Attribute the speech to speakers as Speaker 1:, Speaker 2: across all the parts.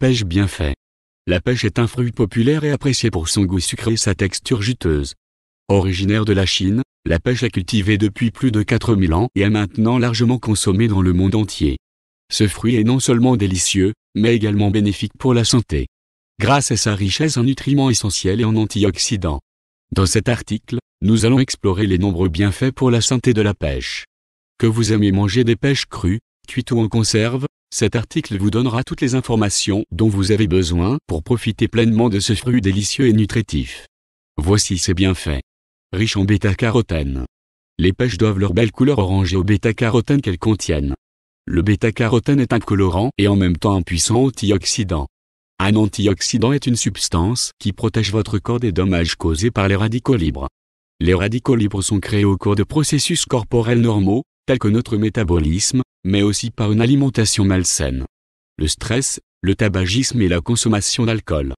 Speaker 1: Pêche bien fait. La pêche est un fruit populaire et apprécié pour son goût sucré et sa texture juteuse. Originaire de la Chine, la pêche est cultivée depuis plus de 4000 ans et est maintenant largement consommée dans le monde entier. Ce fruit est non seulement délicieux, mais également bénéfique pour la santé, grâce à sa richesse en nutriments essentiels et en antioxydants. Dans cet article, nous allons explorer les nombreux bienfaits pour la santé de la pêche. Que vous aimez manger des pêches crues, cuites ou en conserve, cet article vous donnera toutes les informations dont vous avez besoin pour profiter pleinement de ce fruit délicieux et nutritif. Voici ses bienfaits. Riche en bêta-carotène. Les pêches doivent leur belle couleur orangée au bêta-carotène qu'elles contiennent. Le bêta-carotène est un colorant et en même temps un puissant antioxydant. Un antioxydant est une substance qui protège votre corps des dommages causés par les radicaux libres. Les radicaux libres sont créés au cours de processus corporels normaux, tels que notre métabolisme, mais aussi par une alimentation malsaine. Le stress, le tabagisme et la consommation d'alcool.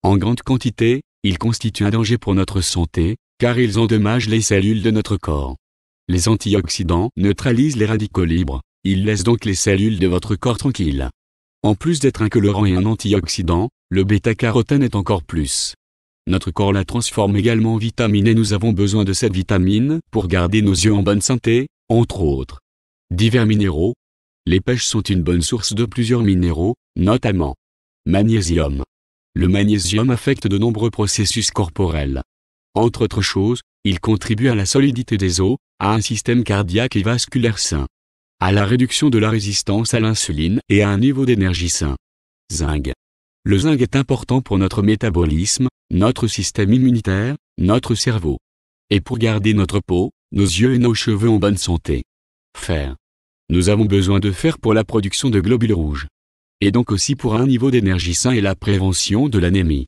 Speaker 1: En grande quantité, ils constituent un danger pour notre santé, car ils endommagent les cellules de notre corps. Les antioxydants neutralisent les radicaux libres, ils laissent donc les cellules de votre corps tranquilles. En plus d'être un colorant et un antioxydant, le bêta-carotène est encore plus. Notre corps la transforme également en vitamine et nous avons besoin de cette vitamine pour garder nos yeux en bonne santé, entre autres. Divers minéraux. Les pêches sont une bonne source de plusieurs minéraux, notamment magnésium. Le magnésium affecte de nombreux processus corporels. Entre autres choses, il contribue à la solidité des os, à un système cardiaque et vasculaire sain, à la réduction de la résistance à l'insuline et à un niveau d'énergie sain. Zinc. Le zinc est important pour notre métabolisme, notre système immunitaire, notre cerveau. Et pour garder notre peau, nos yeux et nos cheveux en bonne santé. Fer. Nous avons besoin de fer pour la production de globules rouges. Et donc aussi pour un niveau d'énergie sain et la prévention de l'anémie.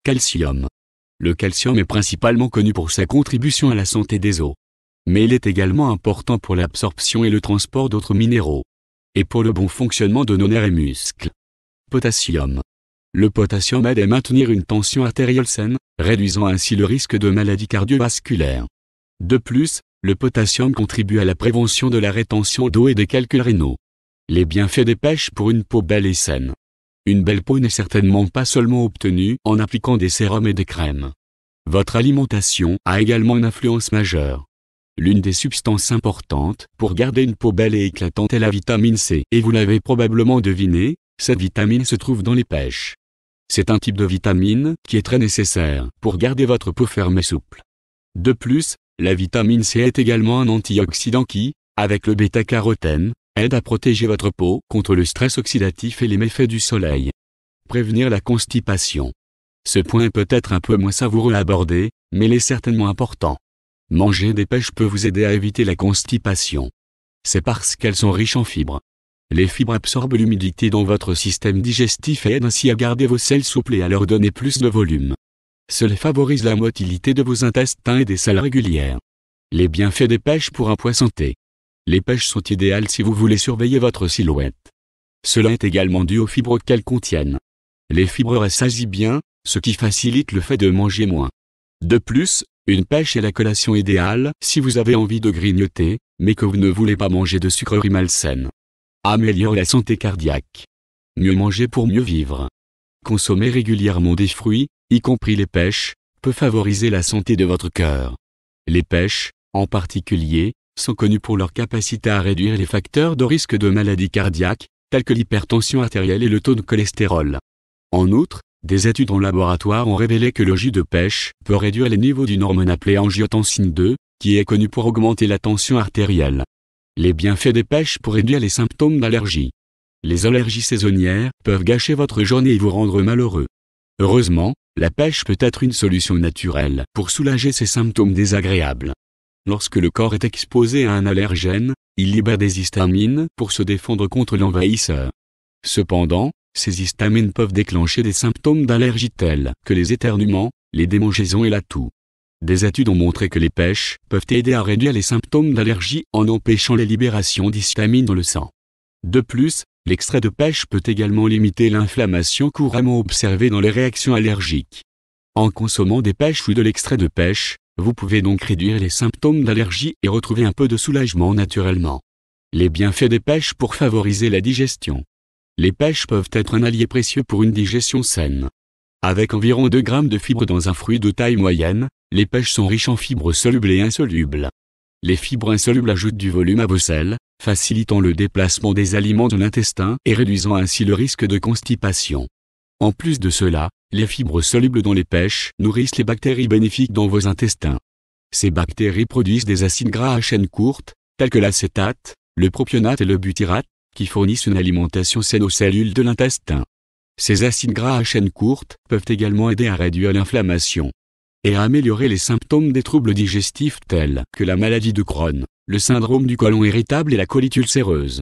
Speaker 1: Calcium. Le calcium est principalement connu pour sa contribution à la santé des os. Mais il est également important pour l'absorption et le transport d'autres minéraux. Et pour le bon fonctionnement de nos nerfs et muscles. Potassium. Le potassium aide à maintenir une tension artérielle saine, réduisant ainsi le risque de maladies cardiovasculaires. De plus, le potassium contribue à la prévention de la rétention d'eau et des calculs rénaux. Les bienfaits des pêches pour une peau belle et saine. Une belle peau n'est certainement pas seulement obtenue en appliquant des sérums et des crèmes. Votre alimentation a également une influence majeure. L'une des substances importantes pour garder une peau belle et éclatante est la vitamine C. Et vous l'avez probablement deviné, cette vitamine se trouve dans les pêches. C'est un type de vitamine qui est très nécessaire pour garder votre peau ferme et souple. De plus, la vitamine C est également un antioxydant qui, avec le bêta-carotène, aide à protéger votre peau contre le stress oxydatif et les méfaits du soleil. Prévenir la constipation. Ce point est peut-être un peu moins savoureux à aborder, mais il est certainement important. Manger des pêches peut vous aider à éviter la constipation. C'est parce qu'elles sont riches en fibres. Les fibres absorbent l'humidité dans votre système digestif et aident ainsi à garder vos selles souples et à leur donner plus de volume. Cela favorise la motilité de vos intestins et des selles régulières. Les bienfaits des pêches pour un poids santé. Les pêches sont idéales si vous voulez surveiller votre silhouette. Cela est également dû aux fibres qu'elles contiennent. Les fibres rassasient bien, ce qui facilite le fait de manger moins. De plus, une pêche est la collation idéale si vous avez envie de grignoter, mais que vous ne voulez pas manger de sucreries malsaines. Améliore la santé cardiaque. Mieux manger pour mieux vivre. Consommer régulièrement des fruits, y compris les pêches, peut favoriser la santé de votre cœur. Les pêches, en particulier, sont connues pour leur capacité à réduire les facteurs de risque de maladies cardiaques, tels que l'hypertension artérielle et le taux de cholestérol. En outre, des études en laboratoire ont révélé que le jus de pêche peut réduire les niveaux d'une hormone appelée angiotensine 2, qui est connue pour augmenter la tension artérielle. Les bienfaits des pêches pour réduire les symptômes d'allergie. Les allergies saisonnières peuvent gâcher votre journée et vous rendre malheureux. Heureusement, la pêche peut être une solution naturelle pour soulager ces symptômes désagréables. Lorsque le corps est exposé à un allergène, il libère des histamines pour se défendre contre l'envahisseur. Cependant, ces histamines peuvent déclencher des symptômes d'allergie tels que les éternuements, les démangeaisons et la toux. Des études ont montré que les pêches peuvent aider à réduire les symptômes d'allergie en empêchant les libérations d'histamine dans le sang. De plus, l'extrait de pêche peut également limiter l'inflammation couramment observée dans les réactions allergiques. En consommant des pêches ou de l'extrait de pêche, vous pouvez donc réduire les symptômes d'allergie et retrouver un peu de soulagement naturellement. Les bienfaits des pêches pour favoriser la digestion. Les pêches peuvent être un allié précieux pour une digestion saine. Avec environ 2 grammes de fibres dans un fruit de taille moyenne, les pêches sont riches en fibres solubles et insolubles. Les fibres insolubles ajoutent du volume à vos selles, facilitant le déplacement des aliments dans l'intestin et réduisant ainsi le risque de constipation. En plus de cela, les fibres solubles dans les pêches nourrissent les bactéries bénéfiques dans vos intestins. Ces bactéries produisent des acides gras à chaîne courte, tels que l'acétate, le propionate et le butyrate, qui fournissent une alimentation saine aux cellules de l'intestin. Ces acides gras à chaîne courte peuvent également aider à réduire l'inflammation et à améliorer les symptômes des troubles digestifs tels que la maladie de Crohn, le syndrome du côlon irritable et la colite ulcéreuse.